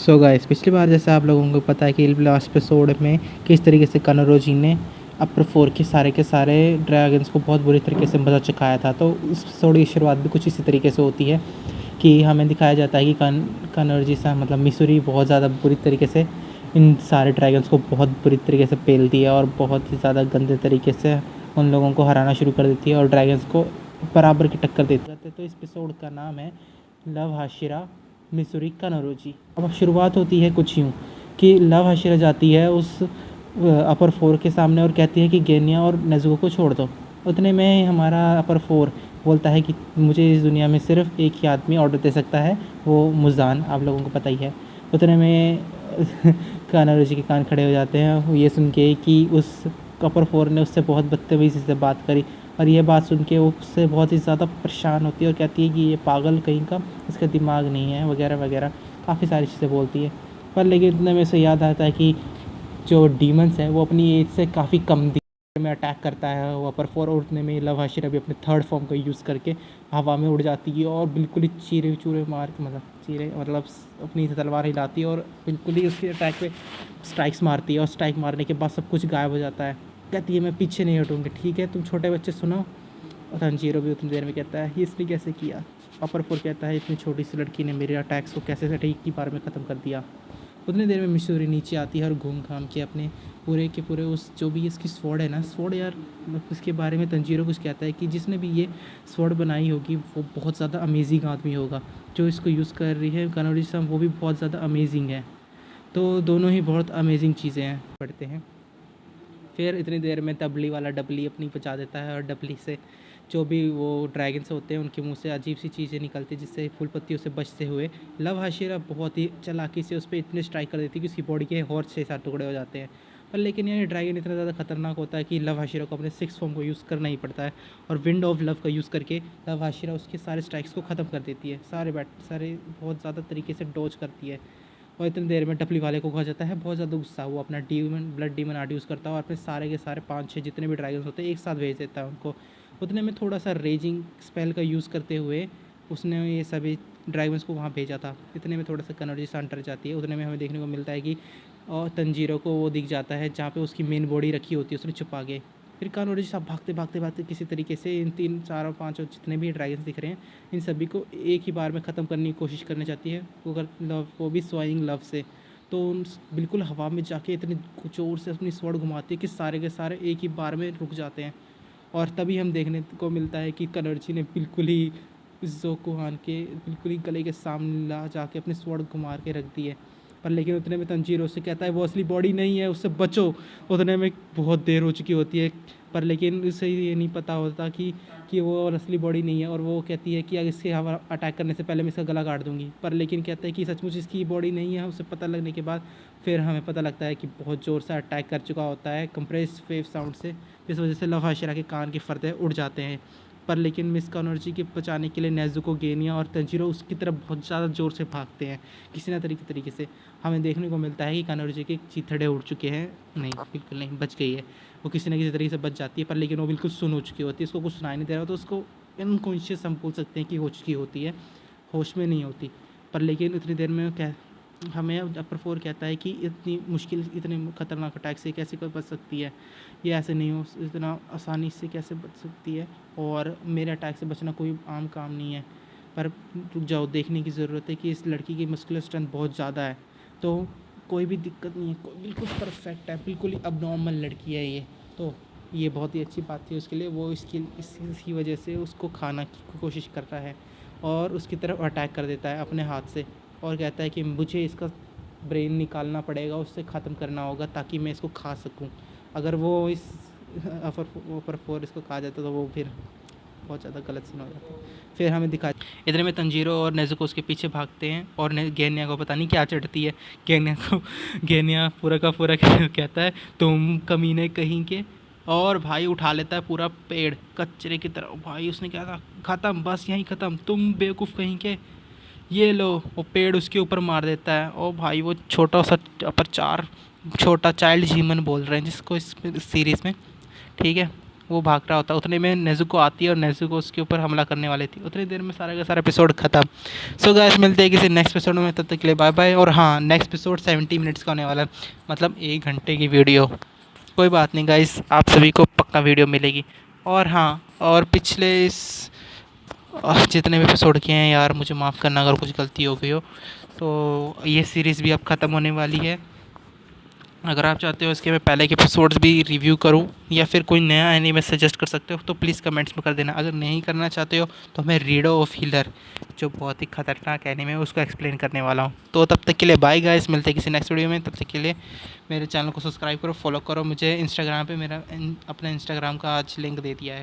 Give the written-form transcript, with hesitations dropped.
So guys, पिछली बार जैसे आप लोगों को पता है कि लास्ट एपिसोड में किस तरीके से कानोरोजी ने अपर फोर के सारे ड्रैगन्स को बहुत बुरी तरीके से मजा चखाया था। तो इस एपिसोड की शुरुआत भी कुछ इसी तरीके से होती है कि हमें दिखाया जाता है कि कानोरोजी सा मतलब मिसूरी बहुत ज़्यादा बुरी तरीके से इन सारे ड्रैगन्स को बहुत बुरी तरीके से पेलती है और बहुत ही ज़्यादा गंदे तरीके से उन लोगों को हराना शुरू कर देती है और ड्रैगन्स को बराबर की टक्कर देती है। तो इस एपिसोड का नाम है लव हाशिरा मिसूरी कानोरोजी। अब शुरुआत होती है कुछ यूँ कि लव हाशिरा जाती है उस अपर फोर के सामने और कहती है कि गेनिया और नेजुको को छोड़ दो। उतने में हमारा अपर फोर बोलता है कि मुझे इस दुनिया में सिर्फ एक ही आदमी ऑर्डर दे सकता है, वो मुजान, आप लोगों को पता ही है। उतने में कानोरोजी के कान खड़े हो जाते हैं ये सुन के कि उस अपर फोर ने उससे बहुत बदतमीज़ी से बात करी। और ये बात सुन के वो उससे बहुत ही ज़्यादा परेशान होती है और कहती है कि ये पागल कहीं का, इसका दिमाग नहीं है वगैरह वगैरह, काफ़ी सारी चीज़ें बोलती है। पर लेकिन इतने में से याद आता है कि जो डीमंस है वो अपनी एज से काफ़ी कम में अटैक करता है वो अपर फोर। और उतने में लव हाशिरा भी अपने थर्ड फॉर्म का यूज़ करके हवा में उड़ जाती है और बिल्कुल ही चीरे चूरे मार के मतलब अपनी तलवार हिलाती है और बिल्कुल ही उसके अटैक पे स्ट्राइक्स मारती है। और स्ट्राइक मारने के बाद सब कुछ गायब हो जाता है। कहती है मैं पीछे नहीं हटूँगी, ठीक है तुम छोटे बच्चे सुनो। और तंजीरो भी उतनी देर में कहता है इसने कैसे किया। अपर फोर कहता है इतनी छोटी सी लड़की ने मेरे अटैक्स को कैसे एक ही बार में ख़त्म कर दिया। उतनी देर में मिसूरी नीचे आती है और घूम घाम के अपने पूरे के पूरे उस जो भी इसकी स्वॉर्ड है ना, स्वॉर्ड यार उसके बारे में तंजीरो कुछ कहता है कि जिसने भी ये स्वॉर्ड बनाई होगी वो बहुत ज़्यादा अमेजिंग आदमी होगा। जो इसको यूज़ कर रही है कानोरोजी सन वो भी बहुत ज़्यादा अमेजिंग है। तो दोनों ही बहुत अमेजिंग चीज़ें हैं पढ़ते हैं। फिर इतनी देर में तबली वाला डबली अपनी बचा देता है और डबली से जो भी वो ड्रैगन्स होते हैं उनके मुंह से अजीब सी चीज़ें निकलती जिससे फूल पत्तियों से बचते हुए लव हाशिरा बहुत ही चालाकी से उस पर इतने स्ट्राइक कर देती है कि उसकी बॉडी के और 6-7 टुकड़े हो जाते हैं। पर लेकिन ये ड्रैगन इतना ज़्यादा खतरनाक होता है कि लव हाशिरा को अपने 6 फॉर्म को यूज़ करना ही पड़ता है और विंड ऑफ लव का यूज़ करके लव हाशिरा उसके सारे स्ट्राइक्स को ख़त्म कर देती है। सारे बहुत ज़्यादा तरीके से डॉज करती है। और इतनी देर में टपली वाले को कहा जाता है बहुत ज़्यादा गुस्सा, वो अपना ब्लड डीमन आर्ट यूज़ करता है और अपने सारे के सारे 5-6 जितने भी ड्रैगन्स होते हैं एक साथ भेज देता है उनको। उतने में थोड़ा सा रेजिंग स्पेल का यूज़ करते हुए उसने ये सभी ड्रैगन्स को वहाँ भेजा था। इतने में थोड़ा सा कानोरोजी सन डर जाती है। उतने में हमें देखने को मिलता है कि और तंजीरो को वो दिख जाता है जहाँ पे उसकी मेन बॉडी रखी होती है उसने छुपा के। फिर कानोरोजी साहब भागते किसी तरीके से इन 3-4-5 जितने भी ड्रैगन्स दिख रहे हैं इन सभी को एक ही बार में ख़त्म करने की कोशिश करनी चाहती है वो अगर लव वो भी स्वाइंग लव से। तो बिल्कुल हवा में जाके इतनी ज़ोर से अपनी स्वॉर्ड घुमाती है कि सारे के सारे एक ही बार में रुक जाते हैं। और तभी हम देखने को मिलता है कि कानोरोजी ने बिल्कुल ही ज़ोकुहान के बिल्कुल ही गले के सामने ला जाके अपनी स्वॉर्ड घुमा के रख दी है। पर लेकिन उतने में तंजीरो से कहता है वो असली बॉडी नहीं है, उससे बचो। उतने में बहुत देर हो चुकी होती है पर लेकिन उसे ये नहीं पता होता कि वो असली बॉडी नहीं है। और वो कहती है कि अगर इसके हवा अटैक करने से पहले मैं इसका गला काट दूंगी। पर लेकिन कहता है कि सचमुच इसकी बॉडी नहीं है। उसे पता लगने के बाद फिर हमें पता लगता है कि बहुत ज़ोर से अटैक कर चुका होता है कंप्रेस वेव साउंड से, जिस वजह से लव हाशिरा के कान के पर्दे उड़ जाते हैं। पर लेकिन मिस कानोरोजी के बचाने के लिए नेजुको, गेनिया और तंजीरो उसकी तरफ बहुत ज़्यादा ज़ोर से भागते हैं किसी न तरीके से। हमें देखने को मिलता है कि कानोरोजी के चीथड़े उड़ चुके हैं, नहीं बिल्कुल नहीं, बच गई है वो, किसी न किसी तरीके से बच जाती है। पर लेकिन वो बिल्कुल सुन हो चुकी होती है, उसको कुछ सुनाई नहीं दे रहा, तो उसको इनकॉन्शियस हम बोल सकते हैं कि हो चुकी होती है, होश में नहीं होती। पर लेकिन इतनी देर में क्या हमें अपर फोर कहता है कि इतनी मुश्किल इतने ख़तरनाक अटैक से कैसे कोई बच सकती है, ये ऐसे नहीं हो, इतना आसानी से कैसे बच सकती है और मेरे अटैक से बचना कोई आम काम नहीं है। पर रुक जाओ, देखने की ज़रूरत है कि इस लड़की की मस्कुलर स्ट्रेंथ बहुत ज़्यादा है, तो कोई भी दिक्कत नहीं है, कोई बिल्कुल परफेक्ट है, बिल्कुल ही अबनॉर्मल लड़की है ये। तो ये बहुत ही अच्छी बात थी उसके लिए, वो इसकी वजह से उसको खाना की कोशिश करता है और उसकी तरफ अटैक कर देता है अपने हाथ से और कहता है कि मुझे इसका ब्रेन निकालना पड़ेगा, उससे ख़त्म करना होगा ताकि मैं इसको खा सकूं। अगर वो इस अपर फोर इसको खा जाता तो वो फिर बहुत ज़्यादा गलत सीन हो जाता। फिर हमें दिखा इतने में तंजीरो और नेजुको उसके पीछे भागते हैं और गेनिया को पता नहीं क्या चढ़ती है। गेनिया पूरा का पूरा कहता है तुम कमीने कहीं के, और भाई उठा लेता है पूरा पेड़ कचरे की तरह। भाई उसने क्या था, ख़त्म, बस यहीं ख़त्म, तुम बेवकूफ़ कहीं के, ये लो। वो पेड़ उसके ऊपर मार देता है। और भाई वो छोटा सा अपर चार छोटा चाइल्ड ह्यूमन बोल रहे हैं जिसको इस सीरीज़ में, ठीक है। वो भाग रहा होता है, उतने में नेज़ुको आती है और नेज़ुको उसके ऊपर हमला करने वाली थी। उतनी देर में सारा का सारा एपिसोड खत्म। सो गाइस मिलते हैं किसी नेक्स्ट एपिसोड में, तब तक के लिए बाय बाय। और हाँ, नेक्स्ट एपिसोड 70 मिनट्स का होने वाला है, मतलब 1 घंटे की वीडियो। कोई बात नहीं गाइस, आप सभी को पक्का वीडियो मिलेगी। और हाँ, और पिछले इस जितने भी एपिसोड किए हैं यार, मुझे माफ़ करना अगर कुछ गलती हो गई हो। तो ये सीरीज़ भी अब ख़त्म होने वाली है। अगर आप चाहते हो इसके मैं पहले के एपिसोड्स भी रिव्यू करूं या फिर कोई नया एनीमे सजेस्ट कर सकते हो तो प्लीज़ कमेंट्स में कर देना। अगर नहीं करना चाहते हो तो मैं रीडो ऑफ हीलर, जो बहुत ही खतरनाक एनीमे है, उसको एक्सप्लेन करने वाला हूं। तो तब तक के लिए बाय गाइस, मिलते हैं किसी नेक्स्ट वीडियो में। तब तक के लिए मेरे चैनल को सब्सक्राइब करो, फॉलो करो मुझे इंस्टाग्राम पे। मेरा अपना इंस्टाग्राम का आज लिंक दे दिया है।